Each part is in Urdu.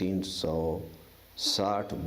360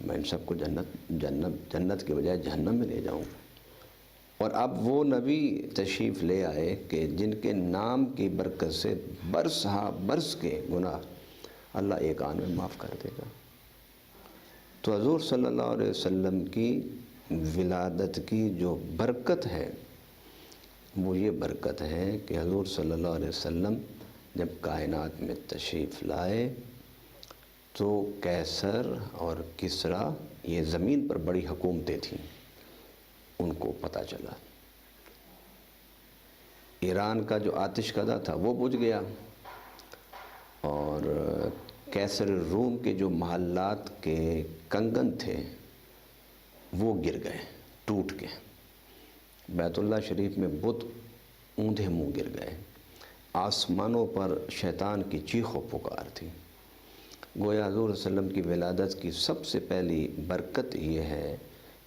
میں ان سب کو جنت کے بجائے جہنم میں لے جاؤں گا۔ اور اب وہ نبی تشریف لے آئے کہ جن کے نام کی برکت سے برس ہاں برس کے گناہ اللہ ایک آن میں معاف کر دے گا۔ تو حضور صلی اللہ علیہ وسلم کی ولادت کی جو برکت ہے وہ یہ برکت ہے کہ حضور صلی اللہ علیہ وسلم جب کائنات میں تشریف لائے تو قیصر اور کسریٰ یہ زمین پر بڑی حکومتیں تھیں، ان کو پتہ چلا۔ ایران کا جو آتش کدہ تھا وہ بجھ گیا، اور قیصر روم کے جو محلات کے کنگن تھے وہ گر گئے ٹوٹ کے۔ بیت اللہ شریف میں بت اوندھے منہ گر گئے۔ آسمانوں پر شیطان کی چیخ و پکار تھی۔ گویا حضور صلی اللہ علیہ وسلم کی ولادت کی سب سے پہلی برکت یہ ہے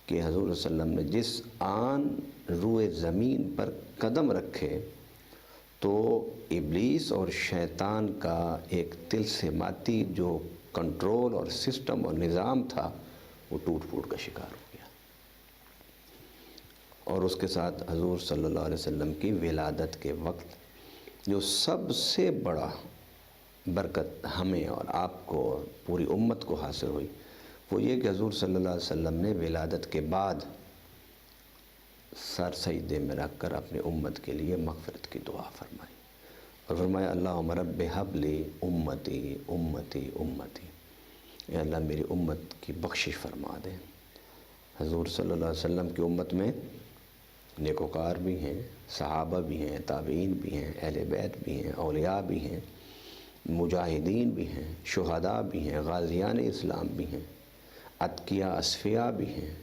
کہ حضور صلی اللہ علیہ وسلم نے جس آن روئے زمین پر قدم رکھے تو ابلیس اور شیطان کا ایک طلسماتی جو کنٹرول اور سسٹم اور نظام تھا وہ ٹوٹ پھوٹ کا شکار ہو گیا۔ اور اس کے ساتھ حضور صلی اللہ علیہ وسلم کی ولادت کے وقت جو سب سے بڑا برکت ہمیں اور آپ کو اور پوری امت کو حاصل ہوئی وہ یہ کہ حضور صلی اللہ علیہ وسلم نے ولادت کے بعد سر سجدے میں رکھ کر اپنی امت کے لیے مغفرت کی دعا فرمائی، اور فرمایا اللہم رب حب لی امتی امتی امتی، اے اللہ میری امت کی بخشش فرما دے۔ حضور صلی اللہ علیہ وسلم کی امت میں نیکوکار بھی ہیں، صحابہ بھی ہیں، تابعین بھی ہیں، اہل بیت بھی ہیں، اولیاء بھی ہیں، مجاہدین بھی ہیں، شہداء بھی ہیں، غازیان اسلام بھی ہیں، اتقیاء اصفیاء بھی ہیں،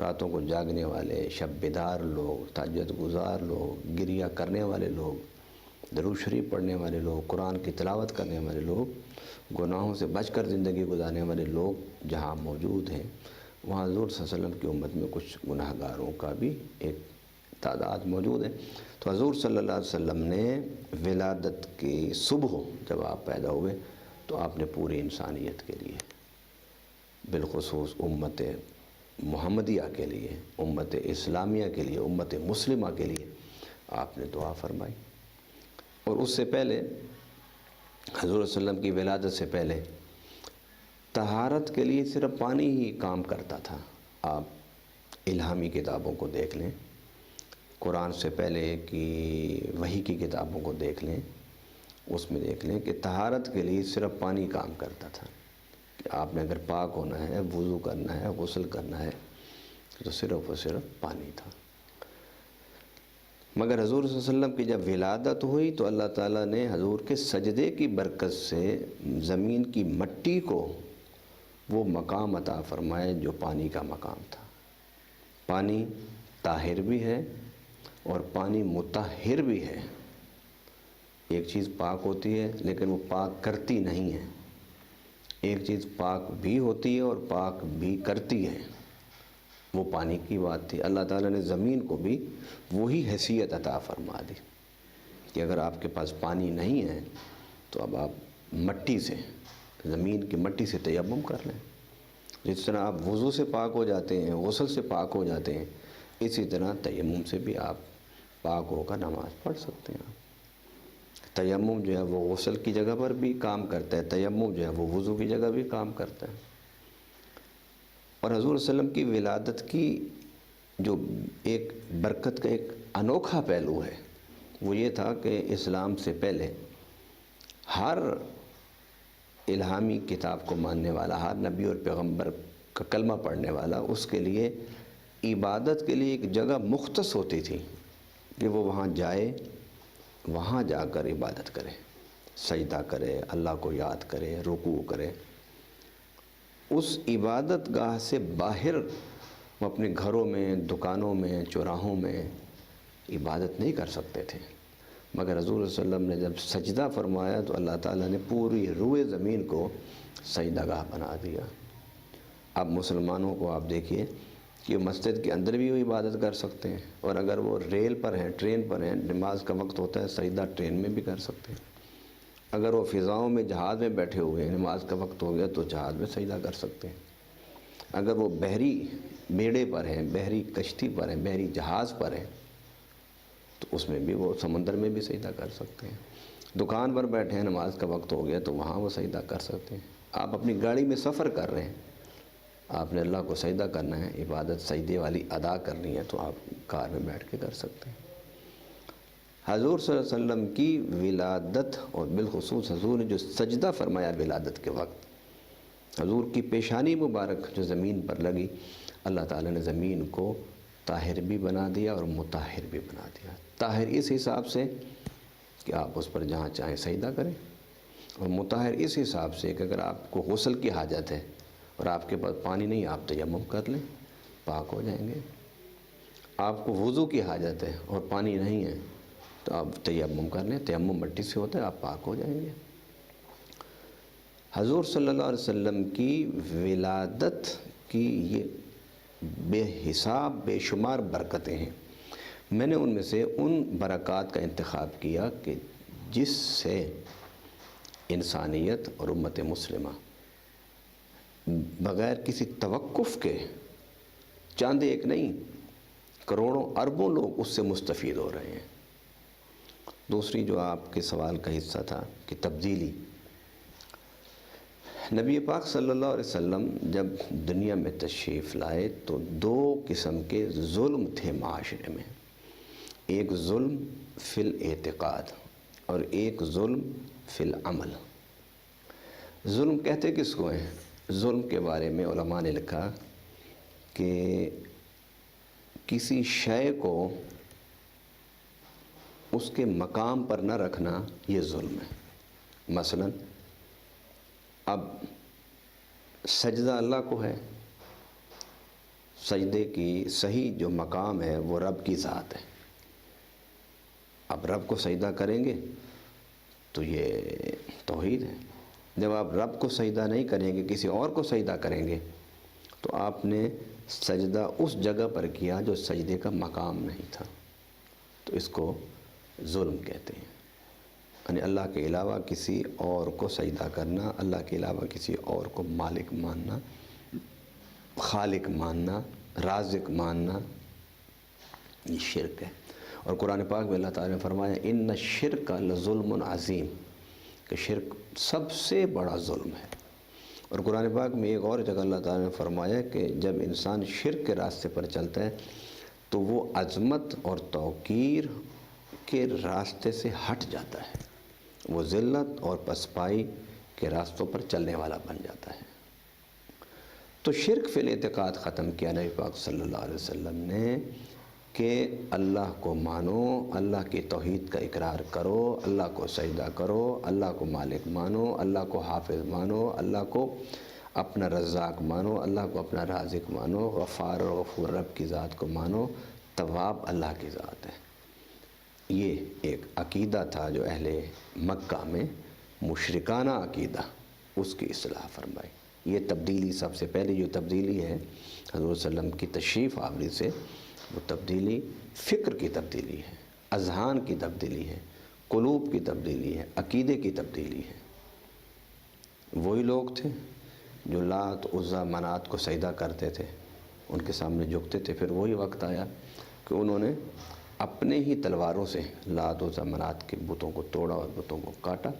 راتوں کو جاگنے والے، شب بیدار لوگ، تہجد گزار لوگ، گریہ کرنے والے لوگ، درود شریف پڑھنے والے لوگ، قرآن کی تلاوت کرنے والے لوگ، گناہوں سے بچ کر زندگی گزارنے والے لوگ جہاں موجود ہیں وہاں حضور صلی اللہ علیہ وسلم کی امت میں کچھ گناہ گاروں کا بھی ایک تعداد موجود ہے۔ تو حضور صلی اللہ علیہ وسلم نے ولادت کی صبح جب آپ پیدا ہوئے تو آپ نے پوری انسانیت کے لیے، بالخصوص امت محمدیہ کے لیے، امت اسلامیہ کے لیے، امت مسلمہ کے لیے آپ نے دعا فرمائی۔ اور اس سے پہلے حضور صلی اللہ علیہ وسلم کی ولادت سے پہلے طہارت کے لیے صرف پانی ہی کام کرتا تھا۔ آپ الہامی کتابوں کو دیکھ لیں، قرآن سے پہلے کی وحی کی کتابوں کو دیکھ لیں، اس میں دیکھ لیں کہ طہارت کے لیے صرف پانی کام کرتا تھا، کہ آپ نے اگر پاک ہونا ہے، وضو کرنا ہے، غسل کرنا ہے تو صرف و صرف پانی تھا۔ مگر حضور صلی اللہ علیہ وسلم کی جب ولادت ہوئی تو اللہ تعالیٰ نے حضور کے سجدے کی برکت سے زمین کی مٹی کو وہ مقام عطا فرمائے جو پانی کا مقام تھا۔ پانی طاہر بھی ہے اور پانی مطہر بھی ہے۔ ایک چیز پاک ہوتی ہے لیکن وہ پاک کرتی نہیں ہے، ایک چیز پاک بھی ہوتی ہے اور پاک بھی کرتی ہے، وہ پانی کی بات تھی۔ اللہ تعالیٰ نے زمین کو بھی وہی حیثیت عطا فرما دی کہ اگر آپ کے پاس پانی نہیں ہے تو اب آپ مٹی سے، زمین کی مٹی سے تیمم کر لیں۔ جس طرح آپ وضو سے پاک ہو جاتے ہیں، غسل سے پاک ہو جاتے ہیں، اسی طرح تیمم سے بھی آپ پاک ہو کر نماز پڑھ سکتے ہیں۔ تیمم جو ہے وہ غسل کی جگہ پر بھی کام کرتا ہے، تیمم جو ہے وہ وضو کی جگہ بھی کام کرتا ہے۔ اور حضور صلی اللہ علیہ وسلم کی ولادت کی جو ایک برکت کا ایک انوکھا پہلو ہے وہ یہ تھا کہ اسلام سے پہلے ہر الہامی کتاب کو ماننے والا، ہر نبی اور پیغمبر کا کلمہ پڑھنے والا، اس کے لیے عبادت کے لیے ایک جگہ مختص ہوتی تھی کہ وہ وہاں جائے، وہاں جا کر عبادت کرے، سجدہ کرے، اللہ کو یاد کرے، رکوع کرے۔ اس عبادت گاہ سے باہر وہ اپنے گھروں میں، دکانوں میں، چوراہوں میں عبادت نہیں کر سکتے تھے۔ مگر حضور صلی اللہ علیہ وسلم نے جب سجدہ فرمایا تو اللہ تعالیٰ نے پوری روئے زمین کو سجدہ گاہ بنا دیا۔ اب مسلمانوں کو آپ دیکھیے کہ مسجد کے اندر بھی وہ عبادت کر سکتے ہیں، اور اگر وہ ریل پر ہیں، ٹرین پر ہیں، نماز کا وقت ہوتا ہے، سجدہ ٹرین میں بھی کر سکتے ہیں۔ اگر وہ فضاؤں میں جہاز میں بیٹھے ہوئے ہیں، نماز کا وقت ہو گیا تو جہاز میں سجدہ کر سکتے ہیں۔ اگر وہ بحری بیڑے پر ہیں، بحری کشتی پر ہیں، بحری جہاز پر ہیں، تو اس میں بھی وہ سمندر میں بھی سجدہ کر سکتے ہیں۔ دکان پر بیٹھے ہیں، نماز کا وقت ہو گیا تو وہاں وہ سجدہ کر سکتے ہیں۔ آپ اپنی گاڑی میں سفر کر رہے ہیں، آپ نے اللہ کو سجدہ کرنا ہے، عبادت سجدے والی ادا کرنی ہے، تو آپ کار میں بیٹھ کے کر سکتے ہیں۔ حضور صلی اللہ علیہ وسلم کی ولادت، اور بالخصوص حضور نے جو سجدہ فرمایا ولادت کے وقت، حضور کی پیشانی مبارک جو زمین پر لگی، اللہ تعالیٰ نے زمین کو طاہر بھی بنا دیا اور مطہر بھی بنا دیا۔ طاہر اس حساب سے کہ آپ اس پر جہاں چاہیں سجدہ کریں، اور مطہر اس حساب سے کہ اگر آپ کو غسل کی حاجت ہے اور آپ کے پاس پانی نہیں، آپ تیمم کر لیں، پاک ہو جائیں گے۔ آپ کو وضو کی حاجت ہے اور پانی نہیں ہے تو آپ تیمم کر لیں، تیمم مٹی سے ہوتا ہے، آپ پاک ہو جائیں گے۔ حضور صلی اللہ علیہ وسلم کی ولادت کی یہ بے حساب بے شمار برکتیں ہیں۔ میں نے ان میں سے ان برکات کا انتخاب کیا کہ جس سے انسانیت اور امت مسلمہ بغیر کسی توقف کے، چاند ایک نہیں، کروڑوں اربوں لوگ اس سے مستفید ہو رہے ہیں۔ دوسری جو آپ کے سوال کا حصہ تھا کہ تبدیلی، نبی پاک صلی اللہ علیہ وسلم جب دنیا میں تشریف لائے تو دو قسم کے ظلم تھے معاشرے میں، ایک ظلم فی الاعتقاد اور ایک ظلم فی العمل۔ ظلم کہتے کس کو ہیں؟ ظلم کے بارے میں علماء نے لکھا کہ کسی شے کو اس کے مقام پر نہ رکھنا، یہ ظلم ہے۔ مثلا اب سجدہ اللہ کو ہے، سجدے کی صحیح جو مقام ہے وہ رب کی ذات ہے۔ اب رب کو سجدہ کریں گے تو یہ توحید ہے۔ جب آپ رب کو سجدہ نہیں کریں گے، کسی اور کو سجدہ کریں گے، تو آپ نے سجدہ اس جگہ پر کیا جو سجدے کا مقام نہیں تھا، تو اس کو ظلم کہتے ہیں۔ یعنی اللہ کے علاوہ کسی اور کو سجدہ کرنا، اللہ کے علاوہ کسی اور کو مالک ماننا، خالق ماننا، رازق ماننا، یہ شرک ہے۔ اور قرآن پاک میں اللہ تعالیٰ نے فرمایا ان الشرک لظلم عظیم، کہ شرک سب سے بڑا ظلم ہے۔ اور قرآن پاک میں ایک اور جگہ اللہ تعالیٰ نے فرمایا کہ جب انسان شرک کے راستے پر چلتا ہے تو وہ عظمت اور توقیر کے راستے سے ہٹ جاتا ہے، وہ ذلت اور پسپائی کے راستوں پر چلنے والا بن جاتا ہے۔ تو شرک فی الاعتقاد ختم کیا نبی پاک صلی اللہ علیہ وسلم نے کہ اللہ کو مانو، اللہ کی توحید کا اقرار کرو، اللہ کو سجدہ کرو، اللہ کو مالک مانو، اللہ کو حافظ مانو، اللہ کو اپنا رزاق مانو، اللہ کو اپنا رازق مانو، غفار اور غفور رب کی ذات کو مانو، تواب اللہ کی ذات ہے۔ یہ ایک عقیدہ تھا جو اہل مکہ میں مشرکانہ عقیدہ، اس کی اصلاح فرمائی۔ یہ تبدیلی سب سے پہلی جو تبدیلی ہے حضور صلی اللہ علیہ وسلم کی تشریف آوری سے، وہ تبدیلی فکر کی تبدیلی ہے، اذہان کی تبدیلی ہے، قلوب کی تبدیلی ہے، عقیدے کی تبدیلی ہے۔ وہی لوگ تھے جو لات عزا منات کو سجدہ کرتے تھے، ان کے سامنے جھکتے تھے، پھر وہی وقت آیا کہ انہوں نے اپنے ہی تلواروں سے لات عزا منات کے بتوں کو توڑا اور بتوں کو کاٹا۔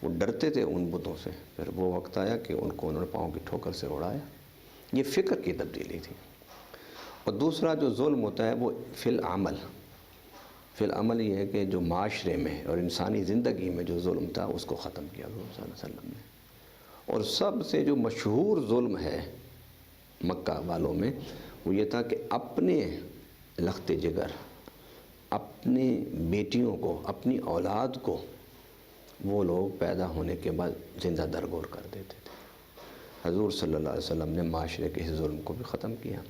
وہ ڈرتے تھے ان بتوں سے، پھر وہ وقت آیا کہ ان کو انہوں نے پاؤں کی ٹھوکر سے اڑایا۔ یہ فکر کی تبدیلی تھی۔ اور دوسرا جو ظلم ہوتا ہے وہ فی العمل۔ فی العمل یہ ہے کہ جو معاشرے میں اور انسانی زندگی میں جو ظلم تھا اس کو ختم کیا حضور صلی اللہ علیہ وسلم نے۔ اور سب سے جو مشہور ظلم ہے مکہ والوں میں وہ یہ تھا کہ اپنے لخت جگر، اپنی بیٹیوں کو، اپنی اولاد کو وہ لوگ پیدا ہونے کے بعد زندہ درگور کر دیتے تھے۔ حضور صلی اللہ علیہ وسلم نے معاشرے کے اس ظلم کو بھی ختم کیا۔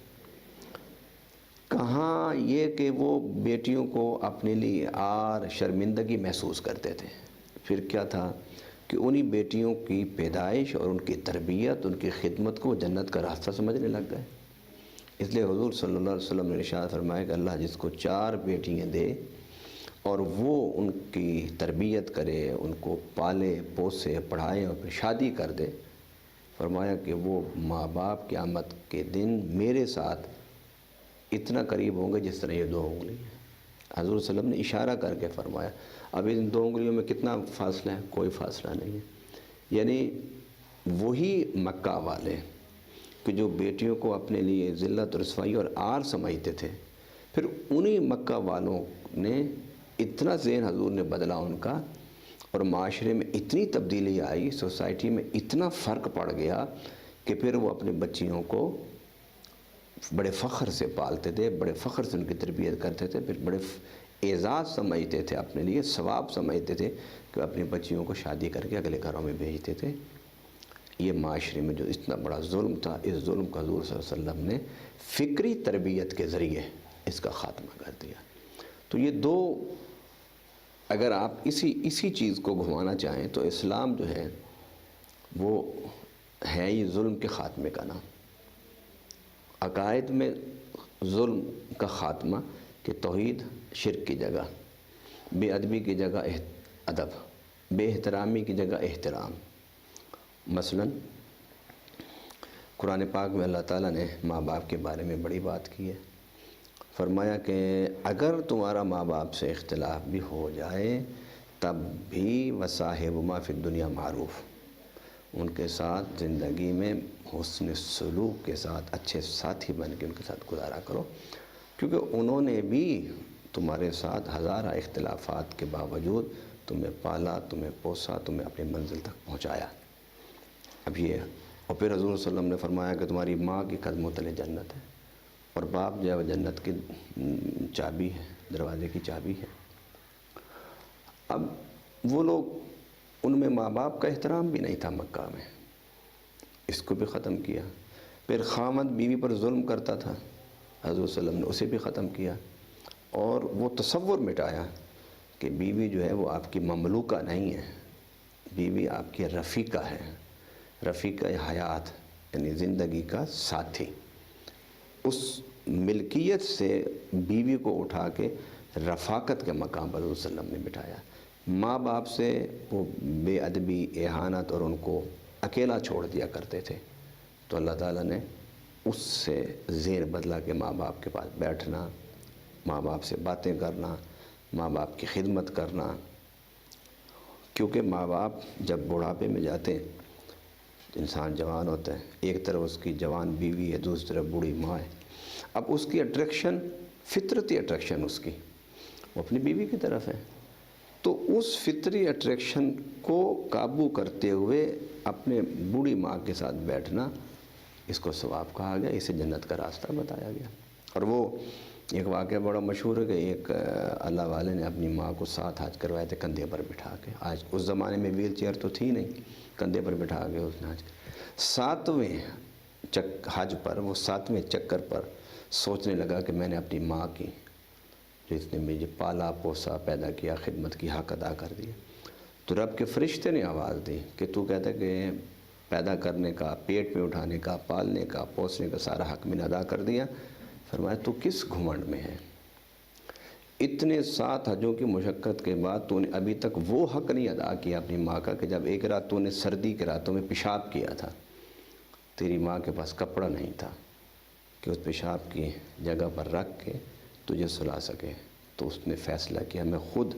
کہاں یہ کہ وہ بیٹیوں کو اپنے لیے عار شرمندگی محسوس کرتے تھے، پھر کیا تھا کہ انہی بیٹیوں کی پیدائش اور ان کی تربیت، ان کی خدمت کو جنت کا راستہ سمجھنے لگ گئے۔ اس لیے حضور صلی اللہ علیہ وسلم نے ارشاد فرمایا کہ اللہ جس کو 4 بیٹیاں دے اور وہ ان کی تربیت کرے، ان کو پالے پوسے پڑھائے اور پھر شادی کر دے، فرمایا کہ وہ ماں باپ قیامت کے دن میرے ساتھ اتنا قریب ہوں گے جس طرح یہ 2 انگلی ہیں۔ حضور صلی اللہ علیہ وسلم نے اشارہ کر کے فرمایا، اب ان 2 انگلیوں میں کتنا فاصلہ ہے؟ کوئی فاصلہ نہیں ہے۔ یعنی وہی مکہ والے کہ جو بیٹیوں کو اپنے لیے ذلت اور رسوائی اور عار سمجھتے تھے، پھر انہی مکہ والوں نے اتنا ذہن حضور نے بدلا ان کا، اور معاشرے میں اتنی تبدیلی آئی، سوسائٹی میں اتنا فرق پڑ گیا کہ پھر وہ اپنے بچیوں کو بڑے فخر سے پالتے تھے، بڑے فخر سے ان کی تربیت کرتے تھے، پھر بڑے اعزاز سمجھتے تھے، اپنے لیے ثواب سمجھتے تھے کہ اپنی بچیوں کو شادی کر کے اگلے گھروں میں بھیجتے تھے۔ یہ معاشرے میں جو اتنا بڑا ظلم تھا، اس ظلم کا حضور صلی اللہ علیہ وسلم نے فکری تربیت کے ذریعے اس کا خاتمہ کر دیا۔ تو یہ 2، اگر آپ اسی چیز کو گھمانا چاہیں تو اسلام جو ہے وہ ہے یہ ظلم کے خاتمے کا نام۔ عقائد میں ظلم کا خاتمہ کہ توحید شرک کی جگہ، بے ادبی کی جگہ ادب، بے احترامی کی جگہ احترام۔ مثلا قرآن پاک میں اللہ تعالیٰ نے ماں باپ کے بارے میں بڑی بات کی ہے۔ فرمایا کہ اگر تمہارا ماں باپ سے اختلاف بھی ہو جائے تب بھی وصاحبہما فی الدنیا معروف، ان کے ساتھ زندگی میں حسن سلوک کے ساتھ اچھے ساتھی بن کے ان کے ساتھ گزارا کرو، کیونکہ انہوں نے بھی تمہارے ساتھ ہزارہ اختلافات کے باوجود تمہیں پالا، تمہیں پوسا، تمہیں اپنی منزل تک پہنچایا۔ اب یہ، اور پھر حضور صلی اللہ علیہ وسلم نے فرمایا کہ تمہاری ماں کے قدموں تلے جنت ہے، اور باپ جو ہے وہ جنت کی چابی ہے، دروازے کی چابی ہے۔ اب وہ لوگ، ان میں ماں باپ کا احترام بھی نہیں تھا مکہ میں، اس کو بھی ختم کیا۔ پھر خاوند بیوی پر ظلم کرتا تھا، حضور صلی اللہ علیہ وسلم نے اسے بھی ختم کیا، اور وہ تصور مٹایا کہ بیوی جو ہے وہ آپ کی مملوکہ نہیں ہے، بیوی آپ کی رفیقہ ہے، رفیقہ حیات یعنی زندگی کا ساتھی۔ اس ملکیت سے بیوی کو اٹھا کے رفاقت کے مقام پر حضور صلی اللہ علیہ وسلم نے بٹھایا۔ ماں باپ سے وہ بے ادبی، اہانت اور ان کو اکیلا چھوڑ دیا کرتے تھے، تو اللہ تعالیٰ نے اس سے زیر بدلا کہ ماں باپ کے پاس بیٹھنا، ماں باپ سے باتیں کرنا، ماں باپ کی خدمت کرنا، کیونکہ ماں باپ جب بڑھاپے میں جاتے ہیں، انسان جوان ہوتا ہے، ایک طرف اس کی جوان بیوی ہے، دوسری طرف بوڑھی ماں ہے۔ اب اس کی اٹریکشن، فطرتی اٹریکشن اس کی وہ اپنی بیوی کی طرف ہے، تو اس فطری اٹریکشن کو قابو کرتے ہوئے اپنے بوڑھی ماں کے ساتھ بیٹھنا، اس کو ثواب کہا گیا، اسے جنت کا راستہ بتایا گیا۔ اور وہ ایک واقعہ بڑا مشہور ہے کہ ایک اللہ والے نے اپنی ماں کو 7 حج کروائے تھے کندھے پر بٹھا کے۔ آج اس زمانے میں ویل چیئر تو تھی نہیں، کندھے پر بٹھا کے اس نے حج 7ویں حج پر، وہ 7ویں چکر پر سوچنے لگا کہ میں نے اپنی ماں کی، جس نے مجھے پالا پوسا پیدا کیا، خدمت کی، حق ادا کر دیا۔ تو رب کے فرشتے نے آواز دی کہ تو کہتا ہے کہ پیدا کرنے کا، پیٹ میں اٹھانے کا، پالنے کا، پوسنے کا سارا حق میں نے ادا کر دیا۔ فرمایا تو کس گھمنڈ میں ہے؟ اتنے 7 حجوں کی مشقت کے بعد تو نے ابھی تک وہ حق نہیں ادا کیا اپنی ماں کا کہ جب ایک رات تو نے سردی کے راتوں میں پیشاب کیا تھا، تیری ماں کے پاس کپڑا نہیں تھا کہ اس پیشاب کی جگہ پر رکھ کے تجھے سلا سکے، تو اس نے فیصلہ کیا میں خود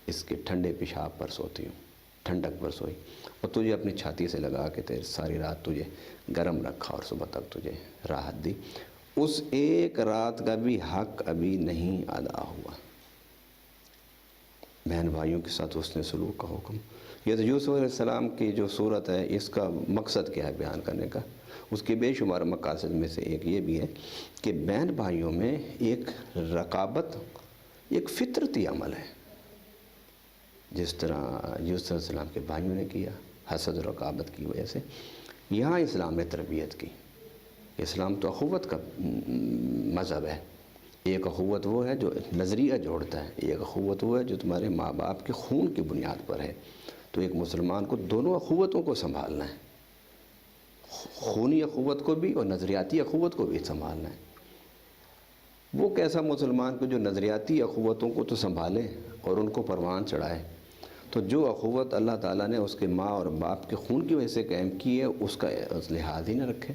اس کے ٹھنڈے پیشاب پر سوتی ہوں، ٹھنڈک پر سوئی، اور تجھے اپنی چھاتی سے لگا کے تیرے ساری رات تجھے گرم رکھا اور صبح تک تجھے راحت دی۔ اس ایک رات کا بھی حق ابھی نہیں ادا ہوا۔ بہن بھائیوں کے ساتھ اس نے سلوک کا حکم، یہ تو یوسف علیہ السلام کی جو صورت ہے، اس کا مقصد کیا ہے بیان کرنے کا؟ اس کے بے شمار مقاصد میں سے ایک یہ بھی ہے کہ بہن بھائیوں میں ایک رقابت ایک فطرتی عمل ہے، جس طرح یوسف علیہ السلام کے بھائیوں نے کیا حسد و رقابت کی وجہ سے، یہاں اسلام نے تربیت کی۔ اسلام تو اخوت کا مذہب ہے۔ ایک اخوت وہ ہے جو نظریہ جوڑتا ہے، ایک اخوت وہ ہے جو تمہارے ماں باپ کے خون کی بنیاد پر ہے۔ تو ایک مسلمان کو دونوں اخوتوں کو سنبھالنا ہے، خونی اخوت کو بھی اور نظریاتی اخوت کو بھی سنبھالنا ہے۔ وہ کیسا مسلمان کو جو نظریاتی اخوتوں کو تو سنبھالے اور ان کو پروان چڑھائے، تو جو اخوت اللہ تعالیٰ نے اس کے ماں اور باپ کے خون کی وجہ سے قائم کی ہے اس کا لحاظ ہی نہ رکھے۔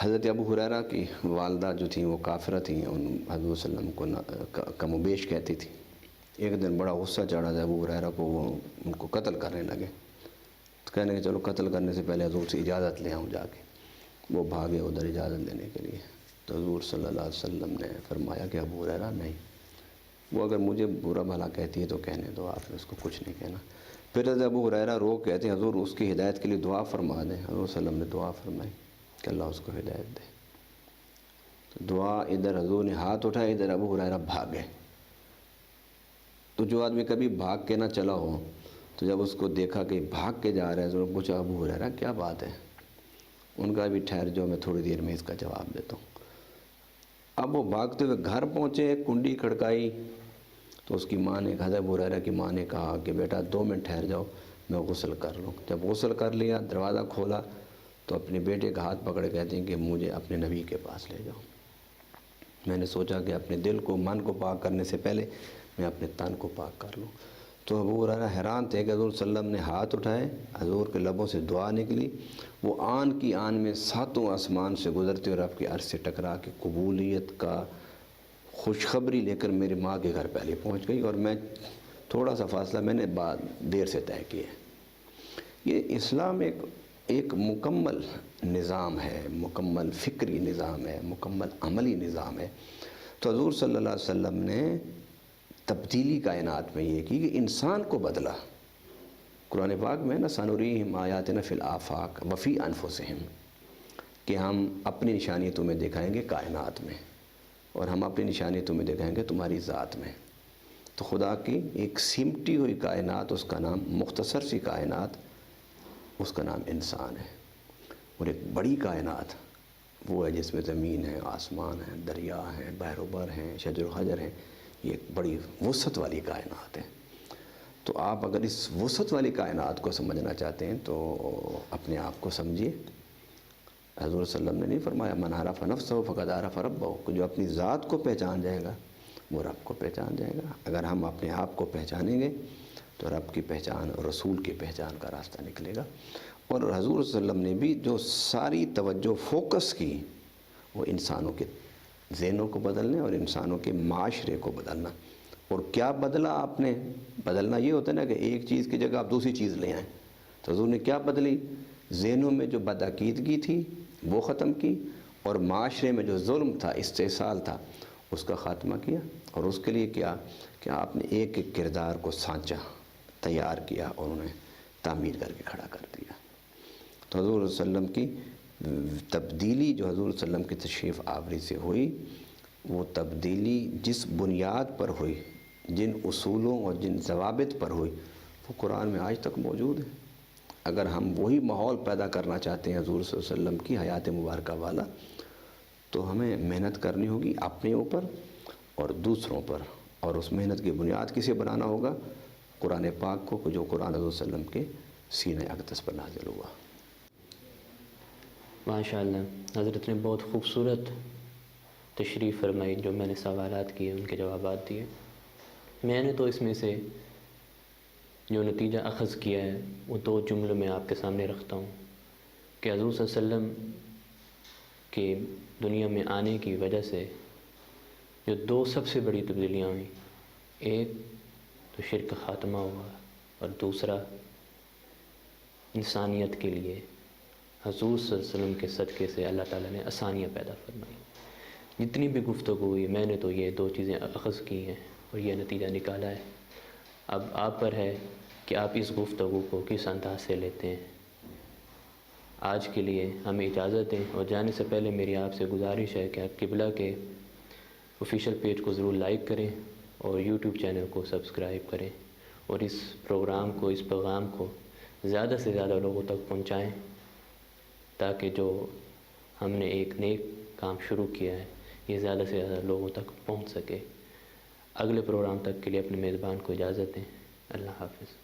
حضرت ابو ہریرہ کی والدہ جو تھیں وہ کافرہ تھیں، ان حضور صلی اللہ علیہ وسلم کو کم و بیش کہتی تھی۔ ایک دن بڑا غصہ چڑھا تھا ابو ہریرہ کو، وہ ان کو قتل کرنے لگے، تو کہنے کہ چلو قتل کرنے سے پہلے حضور سے اجازت لے آؤں جا کے۔ وہ بھاگے ادھر اجازت لینے کے لیے، تو حضور صلی اللہ علیہ وسلم نے فرمایا کہ ابو ہریرہ نہیں، وہ اگر مجھے برا بھلا کہتی ہے تو کہنے دو، آپ نے اس کو کچھ نہیں کہنا۔ پھر حضرت ابو ہریرہ رو کہتے ہیں حضور اس کی ہدایت کے لیے دعا فرما دیں۔ حضور صلی اللہ علیہ وسلم نے دعا فرمائی کہ اللہ اس کو ہدایت دے۔ تو دعا، ادھر حضور نے ہاتھ اٹھائے، ادھر ابو ہریرہ بھاگے۔ تو جو آدمی کبھی بھاگ کے نہ چلا ہو، تو جب اس کو دیکھا کہ بھاگ کے جا رہا ہے، تو پوچھا ابو ہریرہ کیا بات ہے؟ ان کا بھی ٹھہر جاؤ، میں تھوڑی دیر میں اس کا جواب دیتا ہوں۔ اب وہ بھاگتے ہوئے گھر پہنچے، کنڈی کھڑکائی، تو اس کی ماں نے، حضرت ابو ہریرہ کی ماں نے کہا کہ بیٹا 2 منٹ ٹھہر جاؤ، میں غسل کر لوں۔ جب غسل کر لیا، دروازہ کھولا، تو اپنے بیٹے کا ہاتھ پکڑ کہتے ہیں کہ مجھے اپنے نبی کے پاس لے جاؤ۔ میں نے سوچا کہ اپنے دل کو، من کو پاک کرنے سے پہلے میں اپنے تن کو پاک کر لوں۔ تو ابو ہریرہ حیران تھے کہ حضور صلی اللہ علیہ وسلم نے ہاتھ اٹھائے، حضور کے لبوں سے دعا نکلی، وہ آن کی آن میں 7 آسمان سے گزرتے اور رب کے عرش سے ٹکرا کے قبولیت کا خوشخبری لے کر میری ماں کے گھر پہلے پہنچ گئی، اور میں تھوڑا سا فاصلہ میں نے دیر سے طے کیا۔ یہ اسلام ایک مکمل نظام ہے، مکمل فکری نظام ہے، مکمل عملی نظام ہے۔ تو حضور صلی اللہ علیہ وسلم نے تبدیلی کائنات میں یہ کی کہ انسان کو بدلا۔ قرآن پاک میں نا سنریہم آیاتنا فی الآفاق وفی انفسہم، کہ ہم اپنی نشانی تمہیں دکھائیں گے کائنات میں، اور ہم اپنی نشانی تمہیں دکھائیں گے تمہاری ذات میں۔ تو خدا کی ایک سمٹی ہوئی کائنات، اس کا نام، مختصر سی کائنات، اس کا نام انسان ہے۔ اور ایک بڑی کائنات وہ ہے جس میں زمین ہے، آسمان ہے، دریا ہے، بحر و بر ہیں، شجر و حجر ہیں، یہ ایک بڑی وسعت والی کائنات ہے۔ تو آپ اگر اس وسعت والی کائنات کو سمجھنا چاہتے ہیں تو اپنے آپ کو سمجھیے۔ حضور صلی اللہ علیہ وسلم نے نہیں فرمایا من عرف نفسہ فقد عرف ربہ، کہ جو اپنی ذات کو پہچان جائے گا وہ رب کو پہچان جائے گا۔ اگر ہم اپنے آپ کو پہچانیں گے تو رب کی پہچان اور رسول کی پہچان کا راستہ نکلے گا۔ اور حضور صلی اللہ علیہ وسلم نے بھی جو ساری توجہ فوکس کی وہ انسانوں کے ذہنوں کو بدلنے اور انسانوں کے معاشرے کو بدلنا۔ اور کیا بدلا آپ نے؟ بدلنا یہ ہوتا ہے نا کہ ایک چیز کی جگہ آپ دوسری چیز لے آئیں۔ تو حضور نے کیا بدلی؟ ذہنوں میں جو بدعقیدگی تھی وہ ختم کی، اور معاشرے میں جو ظلم تھا، استحصال تھا، اس کا خاتمہ کیا۔ اور اس کے لیے کیا کہ آپ نے ایک ایک کردار کو سانچا، تیار کیا، اور انہیں تعمیر کر کے کھڑا کر دیا۔ تو حضور صلی اللہ علیہ وسلم کی تبدیلی جو حضور صلی اللہ علیہ وسلم کی تشریف آوری سے ہوئی، وہ تبدیلی جس بنیاد پر ہوئی، جن اصولوں اور جن ضوابط پر ہوئی، وہ قرآن میں آج تک موجود ہے۔ اگر ہم وہی ماحول پیدا کرنا چاہتے ہیں حضور صلی اللہ علیہ وسلم کی حیات مبارکہ والا، تو ہمیں محنت کرنی ہوگی اپنے اوپر اور دوسروں پر، اور اس محنت کی بنیاد کسے بنانا ہوگا؟ قرآن پاک کو، جو قرآن حضور صلی اللہ علیہ وسلم کے سینہ اقدس پر نازل ہوا۔ ماشاءاللہ، حضرت نے بہت خوبصورت تشریف فرمائی، جو میں نے سوالات کیے ان کے جوابات دیے۔ میں نے تو اس میں سے جو نتیجہ اخذ کیا ہے وہ 2 جملوں میں آپ کے سامنے رکھتا ہوں کہ حضور صلی اللہ علیہ وسلم کے دنیا میں آنے کی وجہ سے جو 2 سب سے بڑی تبدیلیاں ہوئیں، ایک تو شرک کا خاتمہ ہوا، اور دوسرا انسانیت کے لیے حضور صلی اللہ علیہ وسلم کے صدقے سے اللہ تعالیٰ نے آسانیاں پیدا فرمائی۔ جتنی بھی گفتگو ہوئی میں نے تو یہ 2 چیزیں اخذ کی ہیں اور یہ نتیجہ نکالا ہے۔ اب آپ پر ہے کہ آپ اس گفتگو کو کس انداز سے لیتے ہیں۔ آج کے لیے ہمیں اجازت دیں، اور جانے سے پہلے میری آپ سے گزارش ہے کہ آپ قبلہ کے آفیشیل پیج کو ضرور لائک کریں اور یوٹیوب چینل کو سبسکرائب کریں، اور اس پروگرام کو، اس پیغام کو زیادہ سے زیادہ لوگوں تک پہنچائیں، تاکہ جو ہم نے ایک نیک کام شروع کیا ہے یہ زیادہ سے زیادہ لوگوں تک پہنچ سکے۔ اگلے پروگرام تک کے لیے اپنے میزبان کو اجازت دیں۔ اللہ حافظ۔